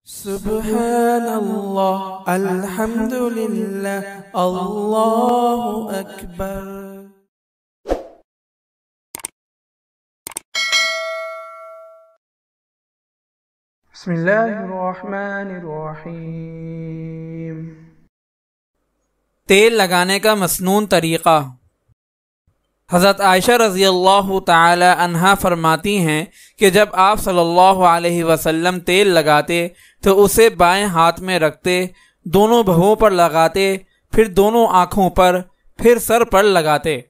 Subhanallah, Alhamdulillah, Allahu Akbar. Bismillahirrahmanirrahim. تیل لگانے کا مسنون طریقہ۔ حضرت عائشہ رضی اللہ تعالی عنہا فرماتی ہیں کہ جب آپ صلی اللہ علیہ وسلم تیل لگاتے تو اسے بائیں ہاتھ میں رکھتے، دونوں بھووں پر لگاتے، پھر دونوں آنکھوں پر، پھر سر پر لگاتے۔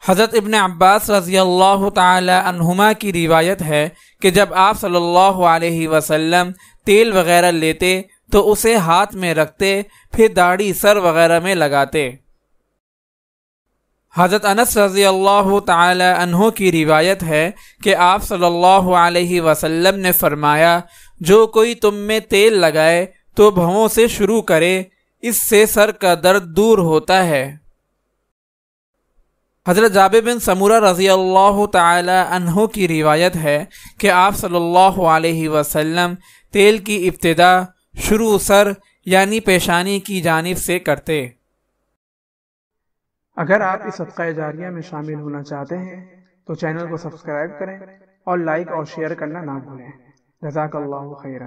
حضرت ابن عباس رضی اللہ تعالی عنہما کی روایت ہے کہ جب آپ صلی اللہ علیہ وسلم تیل وغیرہ لیتے تو اسے ہاتھ میں رکھتے، پھر داڑھی، سر وغیرہ میں لگاتے۔ حضرت انس رضی اللہ تعالی عنہ کی روایت ہے کہ آپ صلی اللہ علیہ وسلم نے فرمایا، جو کوئی تم میں تیل لگائے تو بھووں سے شروع کرے، اس سے سر کا درد دور ہوتا ہے۔ حضرت جابر بن سمورہ رضی اللہ تعالی عنہ کی روایت ہے کہ آپ صلی اللہ علیہ وسلم تیل کی ابتدا شروع سر یعنی پیشانی کی جانب سے کرتے۔ اگر آپ اس صدقہ جاریہ میں شامل ہونا چاہتے ہیں تو چینل کو سبسکرائب کریں اور لائک اور شیئر کرنا نہ بھولیں۔ جزاک اللہ خیرا۔